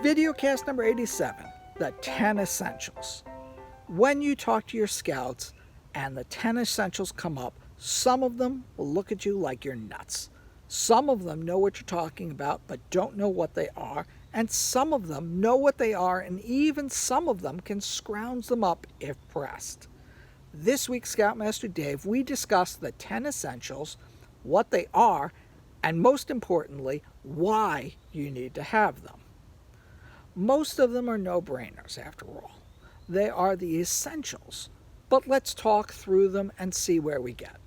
Videocast number 87, the 10 Essentials. When you talk to your scouts and the 10 essentials come up, some of them will look at you like you're nuts. Some of them know what you're talking about but don't know what they are, and some of them know what they are, and even some of them can scrounge them up if pressed. This week, Scoutmaster Dave, we discuss the 10 essentials, what they are, and most importantly, why you need to have them. Most of them are no-brainers, after all. They are the essentials, but let's talk through them and see where we get.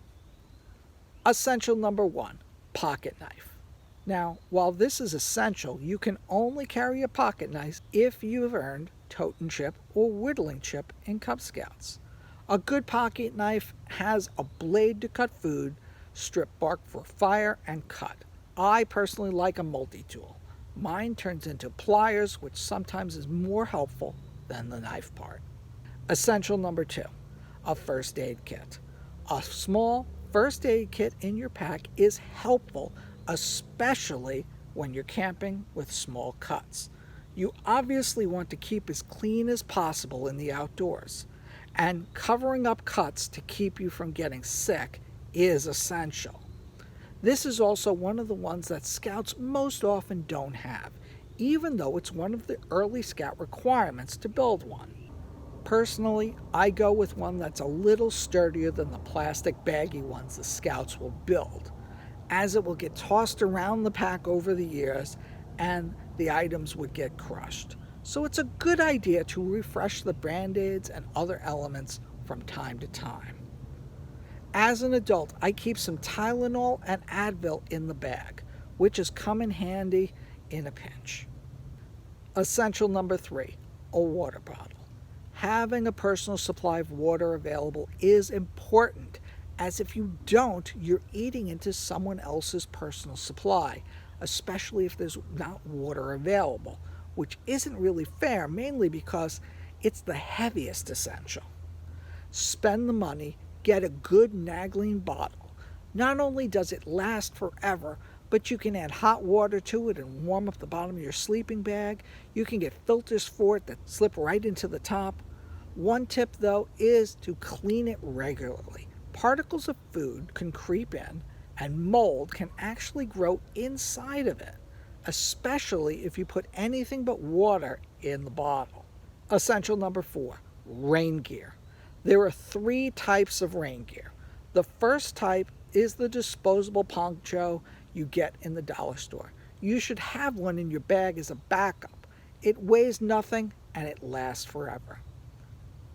Essential number 1, pocket knife. Now, while this is essential, you can only carry a pocket knife if you've earned totem chip or whittling chip in Cub Scouts. A good pocket knife has a blade to cut food, strip bark for fire, and cut. I personally like a multi-tool. Mine turns into pliers, which sometimes is more helpful than the knife part. Essential number 2, a first aid kit. A small first aid kit in your pack is helpful, especially when you're camping with small cuts. You obviously want to keep as clean as possible in the outdoors, and covering up cuts to keep you from getting sick is essential. This is also one of the ones that scouts most often don't have, even though it's one of the early scout requirements to build one. Personally, I go with one that's a little sturdier than the plastic baggy ones the scouts will build, as it will get tossed around the pack over the years and the items would get crushed. So it's a good idea to refresh the band-aids and other elements from time to time. As an adult, I keep some Tylenol and Advil in the bag, which has come in handy in a pinch. Essential number 3, a water bottle. Having a personal supply of water available is important, as if you don't, you're eating into someone else's personal supply, especially if there's not water available, which isn't really fair, mainly because it's the heaviest essential. Spend the money, get a good Nagling bottle. Not only does it last forever, but you can add hot water to it and warm up the bottom of your sleeping bag. You can get filters for it that slip right into the top. One tip, though, is to clean it regularly. Particles of food can creep in, and mold can actually grow inside of it, especially if you put anything but water in the bottle. Essential number 4, rain gear. There are 3 types of rain gear. The first type is the disposable poncho you get in the dollar store. You should have one in your bag as a backup. It weighs nothing and it lasts forever.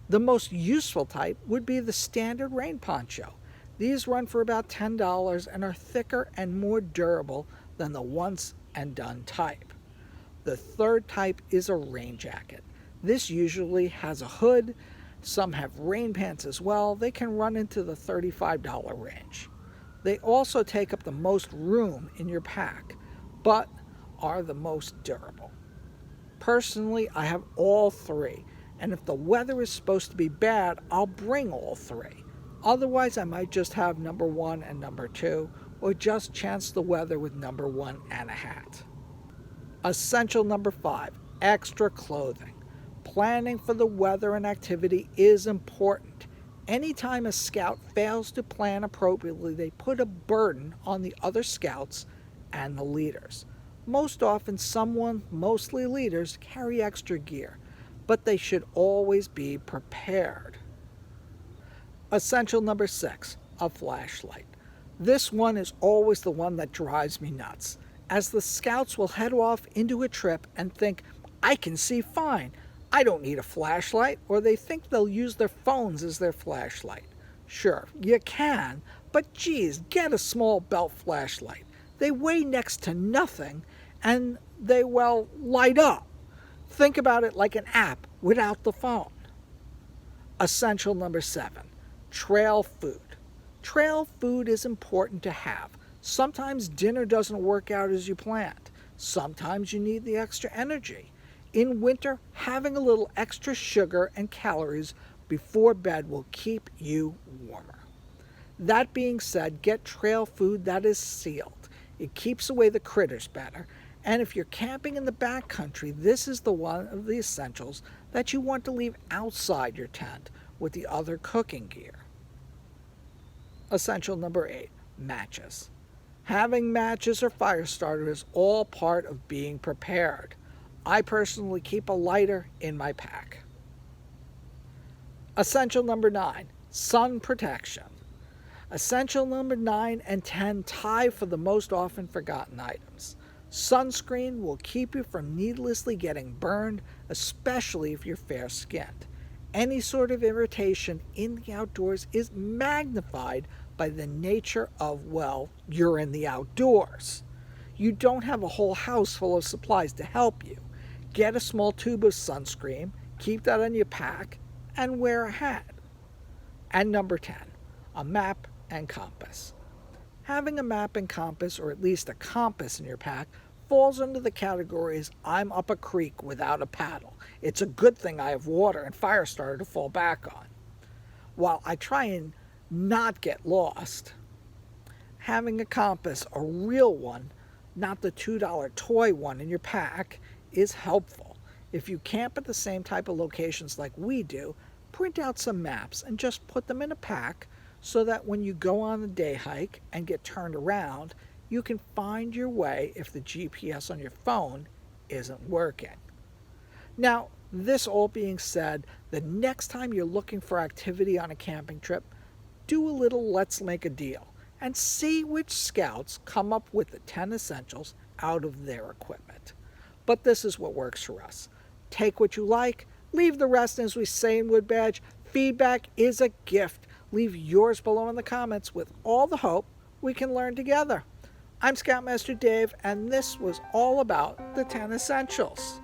The most useful type would be the standard rain poncho. These run for about $10 and are thicker and more durable than the once and done type. The third type is a rain jacket. This usually has a hood. Some have rain pants as well. They can run into the $35 range. They also take up the most room in your pack, but are the most durable. Personally, I have all 3, and if the weather is supposed to be bad, I'll bring all 3. Otherwise, I might just have number 1 and number 2, or just chance the weather with number 1 and a hat. Essential number 5, extra clothing. Planning for the weather and activity is important. Anytime a scout fails to plan appropriately, they put a burden on the other scouts and the leaders. Most often, someone, mostly leaders, carry extra gear, but they should always be prepared. Essential number 6, a flashlight. This one is always the one that drives me nuts, as the scouts will head off into a trip and think, I can see fine. I don't need a flashlight, or they think they'll use their phones as their flashlight. Sure, you can, but geez, get a small belt flashlight. They weigh next to nothing, and they, well, light up. Think about it like an app without the phone. Essential number 7, trail food. Trail food is important to have. Sometimes dinner doesn't work out as you planned. Sometimes you need the extra energy. In winter, having a little extra sugar and calories before bed will keep you warmer. That being said, get trail food that is sealed. It keeps away the critters better, And if you're camping in the backcountry, this is the one of the essentials that you want to leave outside your tent with the other cooking gear. Essential number 8, matches. Having matches or fire starter is all part of being prepared. I personally keep a lighter in my pack. Essential number 9, sun protection. Essential number 9 and 10 tie for the most often forgotten items. Sunscreen will keep you from needlessly getting burned, especially if you're fair-skinned. Any sort of irritation in the outdoors is magnified by the nature of, well, you're in the outdoors. You don't have a whole house full of supplies to help you. Get a small tube of sunscreen, keep that in your pack, and wear a hat. And number 10, a map and compass. Having a map and compass, or at least a compass in your pack, falls under the categories I'm up a creek without a paddle. It's a good thing I have water and Firestarter to fall back on. While I try and not get lost, having a compass, a real one, not the $2 toy one in your pack, is helpful. If you camp at the same type of locations like we do, print out some maps and just put them in a pack so that when you go on a day hike and get turned around, you can find your way if the GPS on your phone isn't working. Now, this all being said, the next time you're looking for activity on a camping trip, do a little let's make a deal and see which scouts come up with the 10 essentials out of their equipment. But this is what works for us. Take what you like, leave the rest, and as we say in Woodbadge, feedback is a gift. Leave yours below in the comments with all the hope we can learn together. I'm Scoutmaster Dave, and this was all about the 10 essentials.